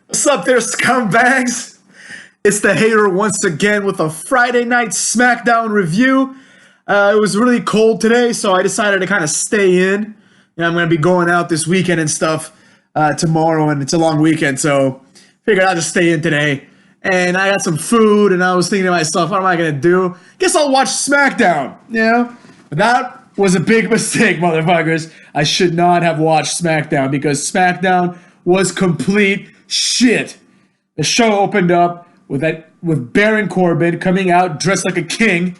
What's up there, scumbags? It's the hater once again with a Friday night Smackdown review. It was really cold today, so I decided to kind of stay in. I'm going to be going out this weekend and stuff tomorrow, and it's a long weekend, so figured I'll just stay in today. And I got some food, and I was thinking to myself, what am I going to do? Guess I'll watch Smackdown, But that was a big mistake, motherfuckers. I should not have watched Smackdown because Smackdown was complete shit. The show opened up with Baron Corbin coming out dressed like a king.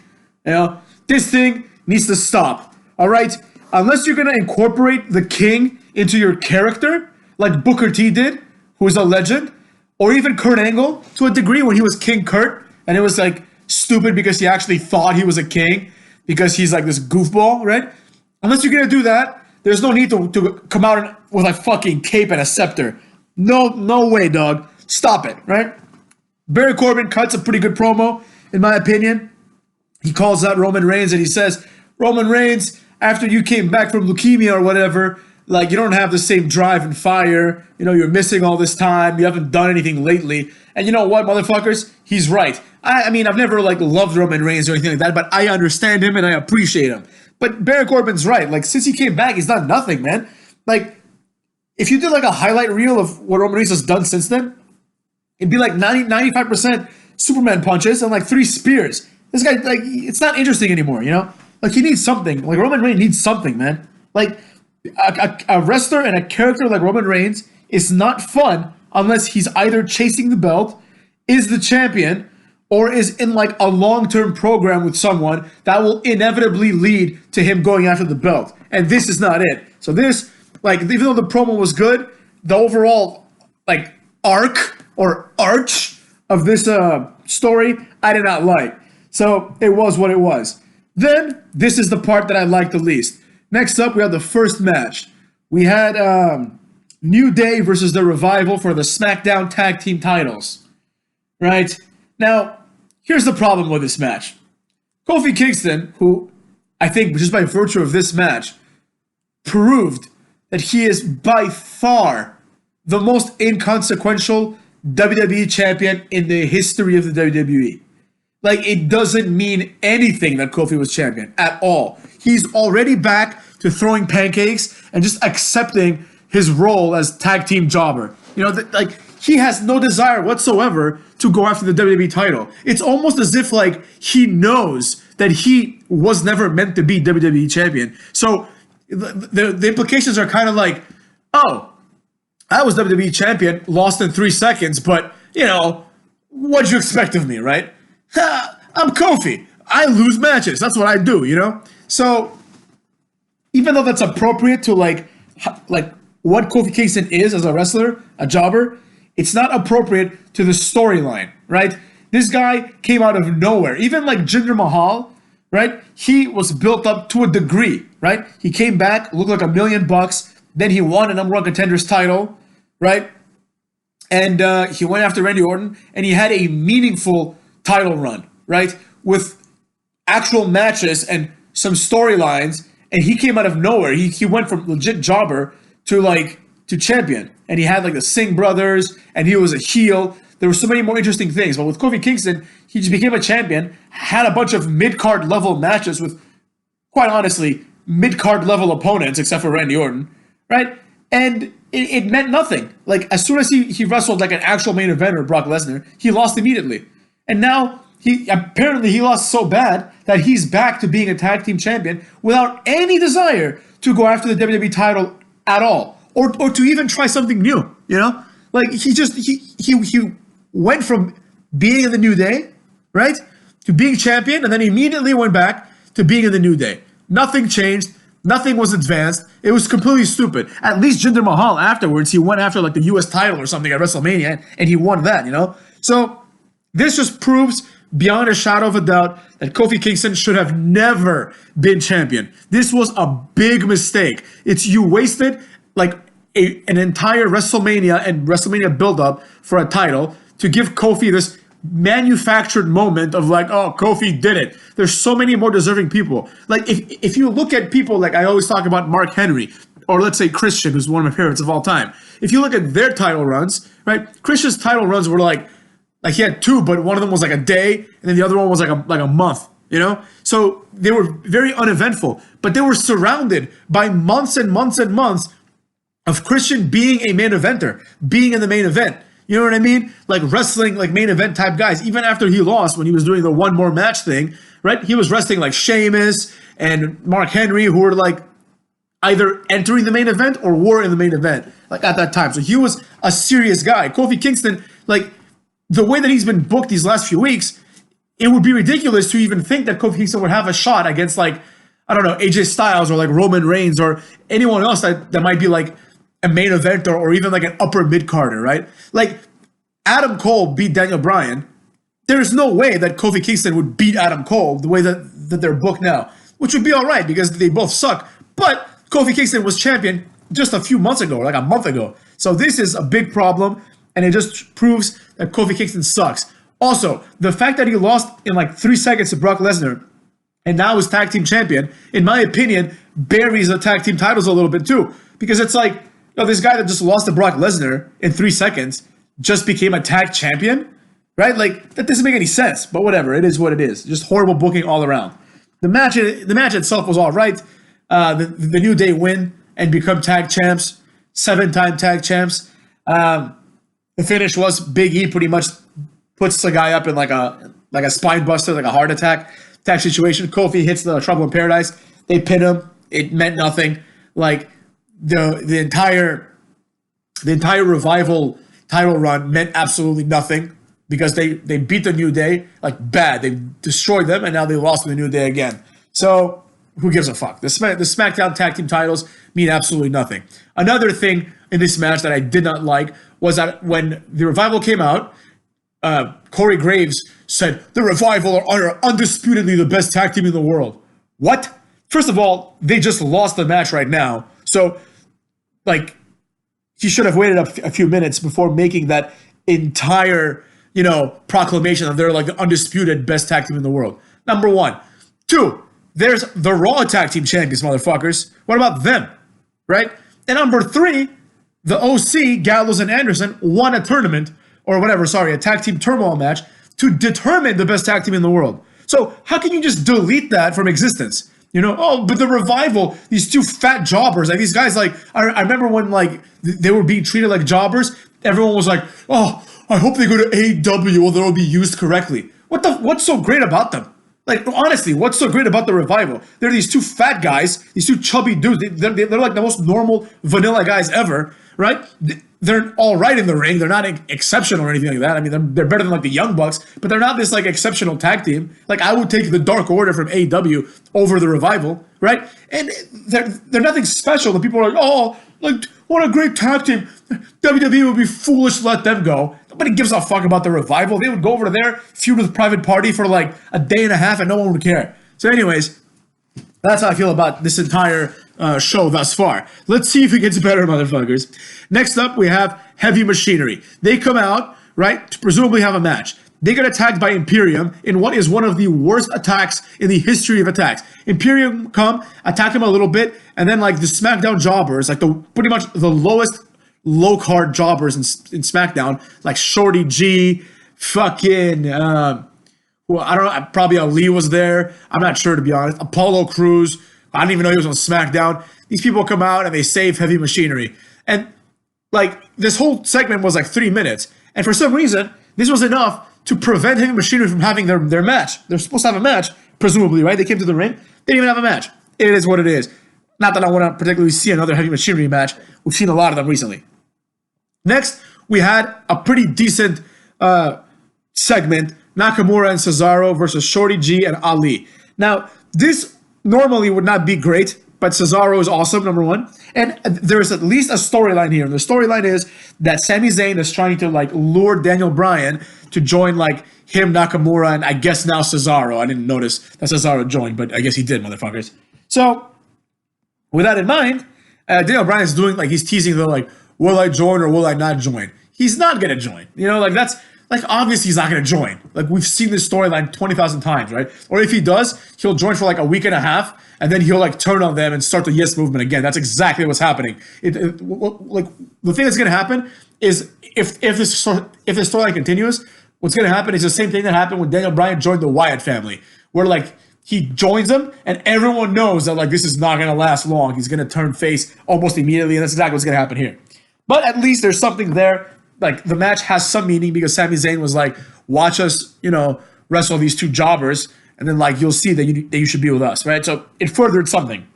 This thing needs to stop. All right, unless you're gonna incorporate the king into your character, like Booker T did, who is a legend, or even Kurt Angle to a degree when he was King Kurt, and it was like stupid because he actually thought he was a king because he's like this goofball, right? Unless you're gonna do that, there's no need to come out with a fucking cape and a scepter. No way, dog. Stop it, right? Baron Corbin cuts a pretty good promo, in my opinion. He calls out Roman Reigns and he says, Roman Reigns, after you came back from leukemia or whatever, like you don't have the same drive and fire. You're missing all this time. You haven't done anything lately. And you know what, motherfuckers? He's right. I mean, I've never loved Roman Reigns or anything like that, but I understand him and I appreciate him. But Baron Corbin's right. Since he came back, he's done nothing, man. If you did a highlight reel of what Roman Reigns has done since then, it'd be 95% Superman punches and 3 spears. This guy, it's not interesting anymore, he needs something. Roman Reigns needs something, man. A wrestler and a character like Roman Reigns is not fun unless he's either chasing the belt, is the champion, or is in a long-term program with someone that will inevitably lead to him going after the belt. And this is not it. So this, even though the promo was good, the overall arc or arch of this story, I did not like. So it was what it was. Then this is the part that I liked the least. Next up, we have the first match. We had New Day versus the Revival for the SmackDown Tag Team titles. Right? Now, here's the problem with this match. Kofi Kingston, who I think just by virtue of this match, proved that he is by far the most inconsequential WWE champion in the history of the WWE. It doesn't mean anything that Kofi was champion at all. He's already back to throwing pancakes and just accepting his role as tag team jobber. He has no desire whatsoever to go after the WWE title. It's almost as if he knows that he was never meant to be WWE champion. So the implications are kind of oh, I was WWE champion, lost in 3 seconds, but, what'd you expect of me, right? I'm Kofi. I lose matches. That's what I do, So, even though that's appropriate to, what Kofi Kingston is as a wrestler, a jobber, it's not appropriate to the storyline, right? This guy came out of nowhere. Even Jinder Mahal, right? He was built up to a degree, right? He came back, looked like $1 million, then he won a number one contenders title, right? And he went after Randy Orton, and he had a meaningful title run, right? With actual matches and some storylines, and he came out of nowhere. He went from legit jobber to champion, and he had the Singh brothers, and he was a heel. There were so many more interesting things, but with Kofi Kingston, he just became a champion, had a bunch of mid-card level matches with, quite honestly, mid-card level opponents, except for Randy Orton, right? And it meant nothing. As soon as he wrestled an actual main eventer, Brock Lesnar, he lost immediately. And now he lost so bad that he's back to being a tag team champion without any desire to go after the WWE title at all, or to even try something new. He went from being in the New Day, right, to being champion, and then immediately went back to being in the New Day. Nothing changed. Nothing was advanced. It was completely stupid. At least Jinder Mahal afterwards, he went after the US title or something at WrestleMania, and he won that, So this just proves beyond a shadow of a doubt that Kofi Kingston should have never been champion. This was a big mistake. You wasted an entire WrestleMania and WrestleMania build-up for a title to give Kofi this manufactured moment of oh, Kofi did it. There's so many more deserving people. If you look at people I always talk about Mark Henry, or let's say Christian, who's one of my favorites of all time. If you look at their title runs, right? Christian's title runs were like he had two, but one of them was like a day, and then the other one was like a month. So they were very uneventful, but they were surrounded by months and months and months of Christian being a main eventer, being in the main event. You know what I mean? Like wrestling, like main event type guys. Even after he lost, when he was doing the one more match thing, right? He was wrestling like Sheamus and Mark Henry, who were like either entering the main event or were in the main event, like at that time. So he was a serious guy. Kofi Kingston, like the way that he's been booked these last few weeks, it would be ridiculous to even think that Kofi Kingston would have a shot against like, I don't know, AJ Styles or like Roman Reigns or anyone else that might be like a main eventer or even like an upper mid-carder, right? Like Adam Cole beat Daniel Bryan. There's no way that Kofi Kingston would beat Adam Cole the way that they're booked now, which would be all right because they both suck. But Kofi Kingston was champion just a few months ago, like a month ago. So this is a big problem, and it just proves that Kofi Kingston sucks. Also, the fact that he lost in like 3 seconds to Brock Lesnar and now is tag team champion, in my opinion, buries the tag team titles a little bit too. Because it's like, this guy that just lost to Brock Lesnar in 3 seconds just became a tag champion, right? Like, that doesn't make any sense, but whatever. It is what it is. Just horrible booking all around. The match itself was all right. The New Day win and become tag champs, 7-time tag champs. The finish was Big E pretty much puts the guy up in like a spine buster, like a heart attack type situation. Kofi hits the Trouble in Paradise. They pin him. It meant nothing. Like the entire Revival title run meant absolutely nothing because they beat the New Day like bad. They destroyed them and now they lost to the New Day again. So who gives a fuck? The SmackDown tag team titles mean absolutely nothing. Another thing in this match that I did not like was that when the Revival came out, Corey Graves said, the Revival are undisputedly the best tag team in the world. What? First of all, they just lost the match right now. So, like, he should have waited a few minutes before making that entire, proclamation that they're like the undisputed best tag team in the world. Number one. Two, there's the Raw tag team champions, motherfuckers. What about them? Right? And number three, the OC, Gallows and Anderson, won a tournament, a tag team turmoil match to determine the best tag team in the world. So how can you just delete that from existence? But the Revival, these two fat jobbers, like these guys, like, I remember when like they were being treated like jobbers, everyone was like, oh, I hope they go to AEW or they'll be used correctly. What's so great about them? Like, honestly, what's so great about the Revival? They're these two fat guys, these two chubby dudes. They're like the most normal vanilla guys ever, right? They're all right in the ring. They're not exceptional or anything like that. I mean, they're better than like the Young Bucks, but they're not this like exceptional tag team. Like, I would take the Dark Order from AEW over the Revival, right? And they're nothing special. The people are like, oh, like, what a great tag team. WWE would be foolish to let them go. Nobody gives a fuck about the Revival. They would go over there, feud with Private Party for like a day and a half, and no one would care. So anyways, that's how I feel about this entire show thus far. Let's see if it gets better, motherfuckers. Next up, we have Heavy Machinery. They come out, right, to presumably have a match. They get attacked by Imperium in what is one of the worst attacks in the history of attacks. Imperium come, attack them a little bit, and then like the SmackDown jobbers, like pretty much the lowest low-card jobbers in SmackDown, like Shorty G, fucking, well, I don't know, probably Ali was there. I'm not sure, to be honest. Apollo Crews. I didn't even know he was on SmackDown. These people come out and they save Heavy Machinery. And like this whole segment was like 3 minutes. And for some reason, this was enough to prevent Heavy Machinery from having their match. They're supposed to have a match, presumably, right? They came to the ring. They didn't even have a match. It is what it is. Not that I want to particularly see another Heavy Machinery match. We've seen a lot of them recently. Next, we had a pretty decent segment. Nakamura and Cesaro versus Shorty G and Ali. Now, this normally would not be great, but Cesaro is awesome, number one. And there's at least a storyline here. And the storyline is that Sami Zayn is trying to like lure Daniel Bryan to join like him, Nakamura, and I guess now Cesaro. I didn't notice that Cesaro joined, but I guess he did, motherfuckers. So, with that in mind, Daniel Bryan is doing like, he's teasing the like, will I join or will I not join? He's not going to join. Like like obviously he's not going to join. Like we've seen this storyline 20,000 times, right? Or if he does, he'll join for like a week and a half, and then he'll like turn on them and start the yes movement again. That's exactly what's happening. Like the thing that's going to happen is if this storyline continues, what's going to happen is the same thing that happened when Daniel Bryan joined the Wyatt family, where like he joins them and everyone knows that like this is not going to last long. He's going to turn face almost immediately, and that's exactly what's going to happen here. But at least there's something there. Like the match has some meaning because Sami Zayn was like, watch us, wrestle these two jobbers, and then like you'll see that you should be with us, right? So it furthered something.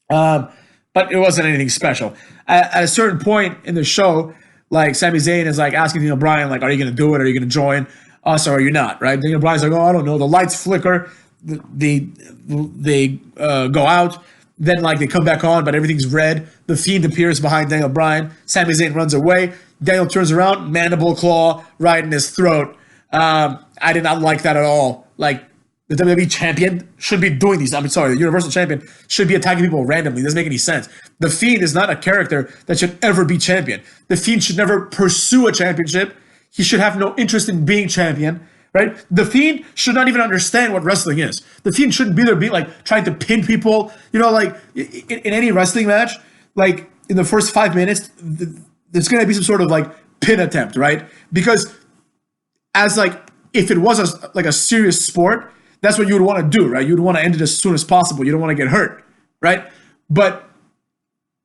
But it wasn't anything special. At a certain point in the show, like Sami Zayn is like asking Daniel Bryan, like, are you going to do it? Are you going to join us or are you not, right? Daniel Bryan's like, oh, I don't know. The lights flicker. They go out. Then like they come back on, but everything's red. The Fiend appears behind Daniel Bryan. Sami Zayn runs away. Daniel turns around, mandible claw right in his throat. I did not like that at all. Like the WWE champion should be doing these. I'm sorry, the Universal champion should be attacking people randomly. It doesn't make any sense. The Fiend is not a character that should ever be champion. The Fiend should never pursue a championship. He should have no interest in being champion. Right? The Fiend should not even understand what wrestling is. The Fiend shouldn't be there being like trying to pin people. Like in any wrestling match, like in the first 5 minutes, there's going to be some sort of like pin attempt, right? Because as like if it was a serious sport, that's what you would want to do, right? You would want to end it as soon as possible. You don't want to get hurt, right? But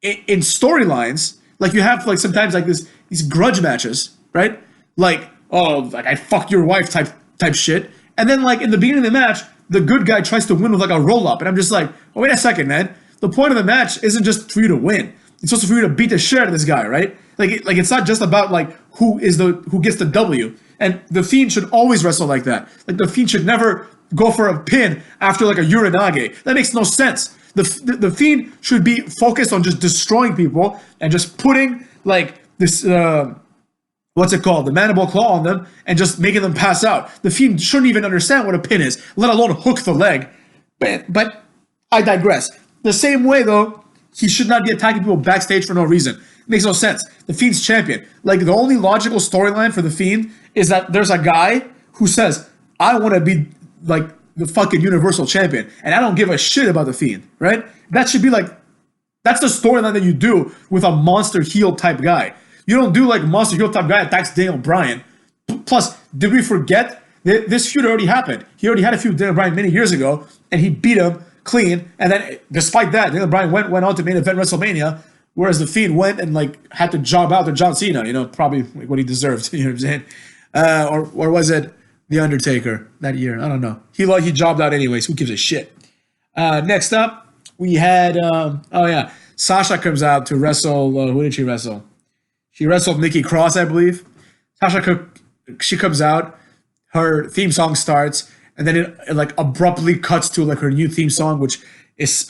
in storylines, like you have like sometimes like these grudge matches, right? Like, oh, like I fucked your wife type shit. And then like in the beginning of the match, the good guy tries to win with like a roll up. And I'm just like, oh, wait a second, man. The point of the match isn't just for you to win. It's also for you to beat the shit out of this guy, right? Like it's not just about like who gets the W. And the Fiend should always wrestle like that. Like the Fiend should never go for a pin after like a Uranage. That makes no sense. The Fiend should be focused on just destroying people and just putting like this what's it called? The mandible claw on them and just making them pass out. The Fiend shouldn't even understand what a pin is, let alone hook the leg. But I digress. The same way though, he should not be attacking people backstage for no reason. It makes no sense. The Fiend's champion. Like the only logical storyline for the Fiend is that there's a guy who says, I want to be like the fucking Universal Champion, and I don't give a shit about the Fiend, right? That should be like, that's the storyline that you do with a monster heel type guy. You don't do like monster heel type guy attacks Daniel Bryan. Plus, did we forget this feud already happened? He already had a feud with Daniel Bryan many years ago, and he beat him clean. And then, despite that, Daniel Bryan went on to main event WrestleMania, whereas the Fiend went and like had to job out to John Cena. Probably like what he deserved. You know what I'm saying? Or was it The Undertaker that year? I don't know. He jobbed out anyways. Who gives a shit? Next up, we had Sasha comes out to wrestle. Who did she wrestle? She wrestled Nikki Cross, I believe. She comes out. Her theme song starts, and then it like abruptly cuts to like her new theme song, which is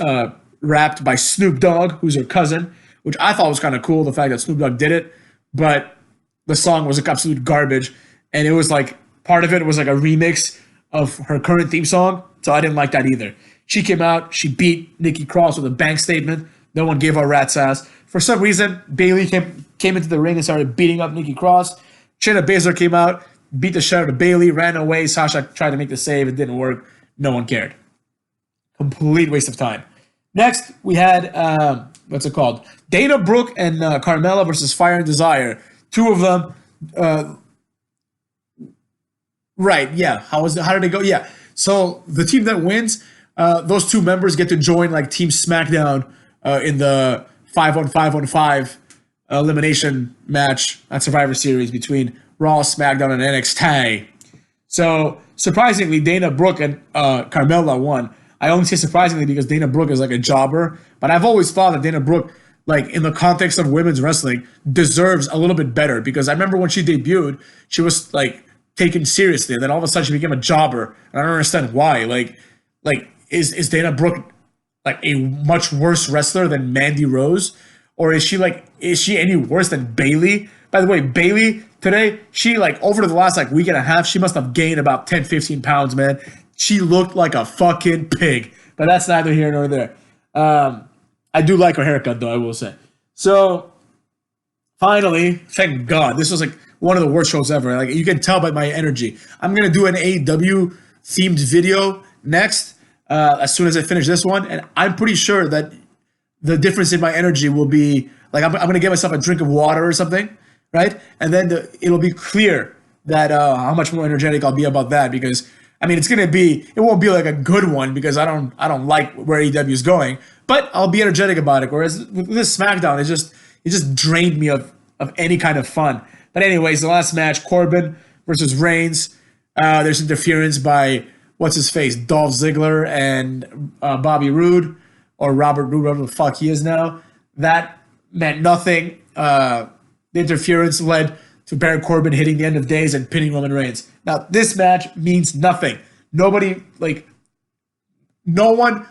rapped by Snoop Dogg, who's her cousin, which I thought was kind of cool. The fact that Snoop Dogg did it, but the song was like absolute garbage, and it was like part of it was like a remix of her current theme song, so I didn't like that either. She came out, she beat Nikki Cross with a bank statement. No one gave her a rat's ass. For some reason, Bayley came into the ring and started beating up Nikki Cross. Shayna Baszler came out, beat the shit out of Bayley, ran away. Sasha tried to make the save. It didn't work. No one cared. Complete waste of time. Next, we had, what's it called? Dana Brooke and Carmella versus Fire and Desire. Two of them. Right, yeah. How did it go? Yeah. So the team that wins, those two members get to join like Team Smackdown in the 5-on-5-on-5 elimination match at Survivor Series between Raw, SmackDown, and NXT. So surprisingly, Dana Brooke and Carmella won. I only say surprisingly because Dana Brooke is like a jobber, but I've always thought that Dana Brooke, like in the context of women's wrestling, deserves a little bit better, because I remember when she debuted, she was like taken seriously, and then all of a sudden she became a jobber, and I don't understand why. Like is Dana Brooke like a much worse wrestler than Mandy Rose, or is she any worse than Bayley? By the way, Bayley today, she like over the last like week and a half, she must have gained about 10-15 pounds, man. She looked like a fucking pig, but that's neither here nor there. I do like her haircut though, I will say. So finally, thank God, this was like one of the worst shows ever. Like you can tell by my energy. I'm gonna do an AEW themed video next as soon as I finish this one, and I'm pretty sure that the difference in my energy will be like I'm gonna give myself a drink of water or something, right? And then it'll be clear that how much more energetic I'll be about that because I mean it won't be like a good one because I don't like where AEW is going, but I'll be energetic about it. Whereas with this SmackDown, it just drained me of any kind of fun. But anyways, the last match, Corbin versus Reigns. There's interference by what's his face, Dolph Ziggler and Bobby Roode or Robert Roode, whatever the fuck he is now. That meant nothing. The interference led to Baron Corbin hitting the end of days and pinning Roman Reigns. Now, this match means nothing. No one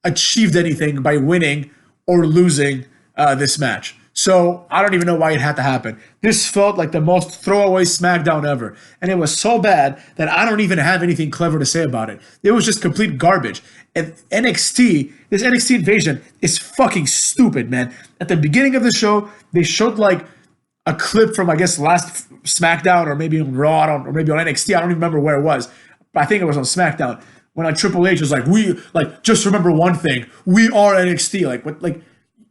achieved anything by winning or losing this match. So I don't even know why it had to happen. This felt like the most throwaway SmackDown ever. And it was so bad that I don't even have anything clever to say about it. It was just complete garbage. And this NXT invasion is fucking stupid, man. At the beginning of the show, they showed like a clip from, I guess, last SmackDown or maybe on Raw or maybe on NXT. I don't even remember where it was. But I think it was on SmackDown. When like Triple H was like, just remember one thing. We are NXT. Like, what, like,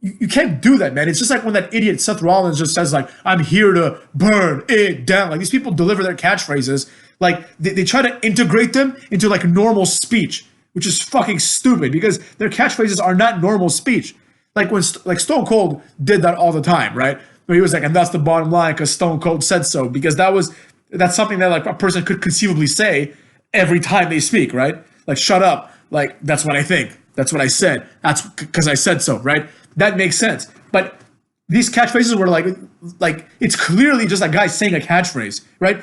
you can't do that, man. It's just like when that idiot Seth Rollins just says, like, I'm here to burn it down. Like, these people deliver their catchphrases. Like, they try to integrate them into, like, normal speech, which is fucking stupid because their catchphrases are not normal speech. Like, when Stone Cold did that all the time, right? Where he was like, and that's the bottom line because Stone Cold said so. Because that's something that, like, a person could conceivably say every time they speak, right? Like, shut up. Like, that's what I think. That's what I said. That's because I said so, right? That makes sense. But these catchphrases were like it's clearly just a guy saying a catchphrase, right?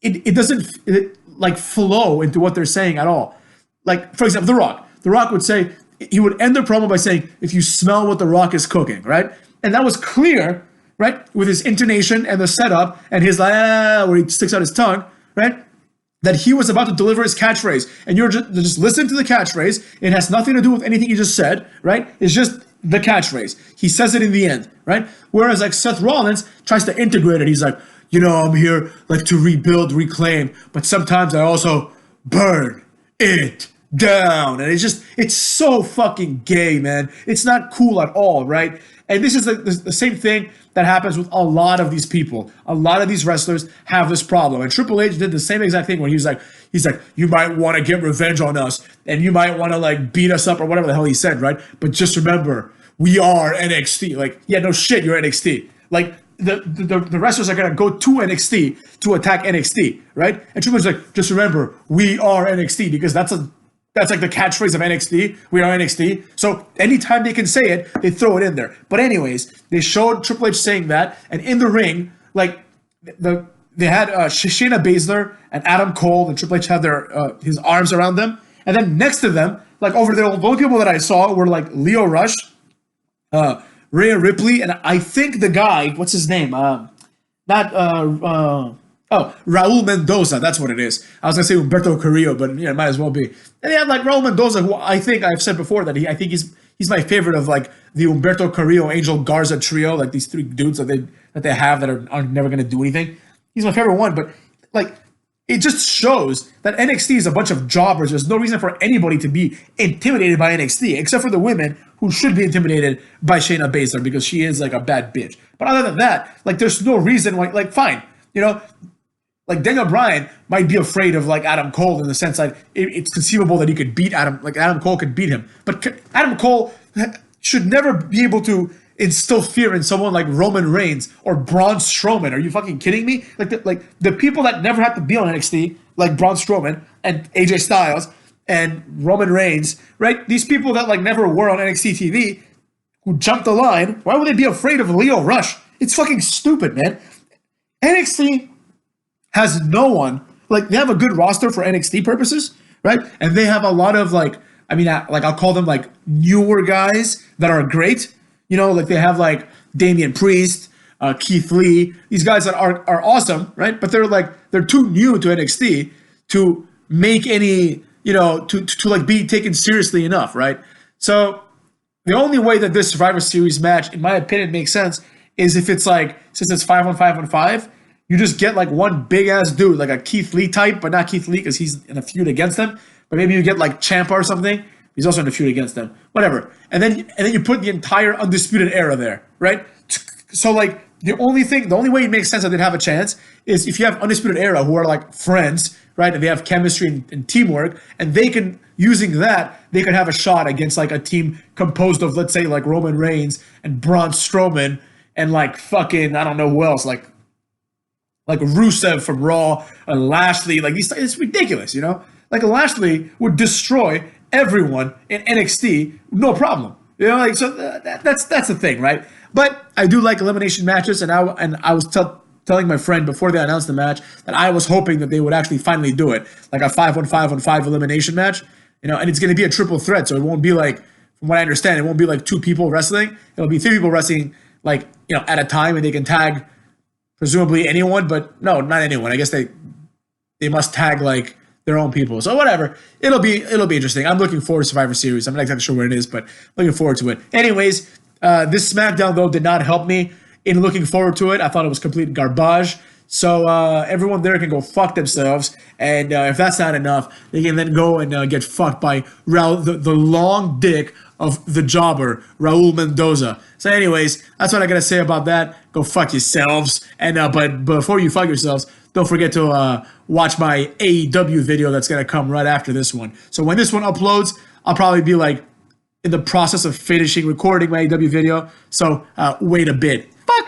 It doesn't like flow into what they're saying at all. Like, for example, The Rock. The Rock would say, he would end the promo by saying, if you smell what The Rock is cooking, right? And that was clear, right? With his intonation and the setup and his where he sticks out his tongue, right? That he was about to deliver his catchphrase. And you're just listen to the catchphrase. It has nothing to do with anything he just said, right? It's just the catchphrase. He says it in the end, right? Whereas like Seth Rollins tries to integrate it. He's like, I'm here like to rebuild, reclaim, but sometimes I also burn it down. And it's so fucking gay, man. It's not cool at all, right? And this is the same thing that happens with a lot of these people. A lot of these wrestlers have this problem. And Triple H did the same exact thing when he's like, you might want to get revenge on us and you might want to like beat us up or whatever the hell he said, right? But just remember, we are NXT. Like, yeah, no shit, you're NXT. Like, the wrestlers are going to go to NXT to attack NXT, right? And Triple H's like, just remember, we are NXT because that's like the catchphrase of NXT. We are NXT. So anytime they can say it, they throw it in there. But anyways, they showed Triple H saying that, and in the ring, like they had Shayna Baszler and Adam Cole, and Triple H had his arms around them, and then next to them, like over there, the only people that I saw were like Lio Rush, Rhea Ripley, and I think the guy, what's his name? Raul Mendoza, that's what it is. I was gonna say Humberto Carrillo, but it might as well be. And they had like Raul Mendoza, who I think I've said before that I think he's my favorite of like the Humberto Carrillo Angel Garza trio, like these three dudes that they have that are never gonna do anything. He's my favorite one, but like it just shows that NXT is a bunch of jobbers. There's no reason for anybody to be intimidated by NXT, except for the women who should be intimidated by Shayna Baszler because she is like a bad bitch. But other than that, like there's no reason why, like fine, like Daniel Bryan might be afraid of like Adam Cole in the sense that it's conceivable that he could beat Adam Cole could beat him. But Adam Cole should never be able to instill fear in someone like Roman Reigns or Braun Strowman. Are you fucking kidding me? Like the people that never have to be on NXT, like Braun Strowman and AJ Styles and Roman Reigns, right? These people that like never were on NXT TV who jumped the line, why would they be afraid of Lio Rush? It's fucking stupid, man. NXT has no one, like they have a good roster for NXT purposes, right? And they have a lot of I'll call them like newer guys that are great. Like they have like Damian Priest, Keith Lee, these guys that are awesome, right? But they're too new to NXT to make any, to like be taken seriously enough, right? So the only way that this Survivor Series match, in my opinion, makes sense is if it's like, since it's 5-on-5-on-5, you just get like one big ass dude, like a Keith Lee type, but not Keith Lee because he's in a feud against them. But maybe you get like Ciampa or something. He's also in a feud against them. Whatever. And then you put the entire Undisputed Era there, right? So like the only way it makes sense that they'd have a chance is if you have Undisputed Era who are like friends, right? And they have chemistry and teamwork, and they can, using that, they could have a shot against like a team composed of, let's say, like Roman Reigns and Braun Strowman and like fucking, I don't know who else, like Rusev from Raw and Lashley. Like these, it's ridiculous, you know? Like Lashley would destroy everyone in NXT, no problem. You know, like, so that's the thing, right? But I do like elimination matches, and I was telling my friend before they announced the match that I was hoping that they would actually finally do it, like a 5-on-5-on-5 elimination match, you know, and it's going to be a triple threat, so it won't be like, from what I understand, it won't be like 2 people wrestling. It'll be 3 people wrestling, like, you know, at a time, and they can tag presumably anyone, but no, not anyone. I guess they must tag like their own people. So whatever, it'll be interesting. I'm looking forward to Survivor Series. I'm not exactly sure where it is, but looking forward to it. Anyways, this SmackDown though did not help me in looking forward to it. I thought it was complete garbage. So everyone there can go fuck themselves, and if that's not enough, they can then go and get fucked by the long dick of the jobber, Raul Mendoza. So anyways, that's what I gotta say about that. Go fuck yourselves. And but before you fuck yourselves, don't forget to watch my AEW video that's gonna come right after this one. So when this one uploads, I'll probably be like in the process of finishing recording my AEW video. So wait a bit.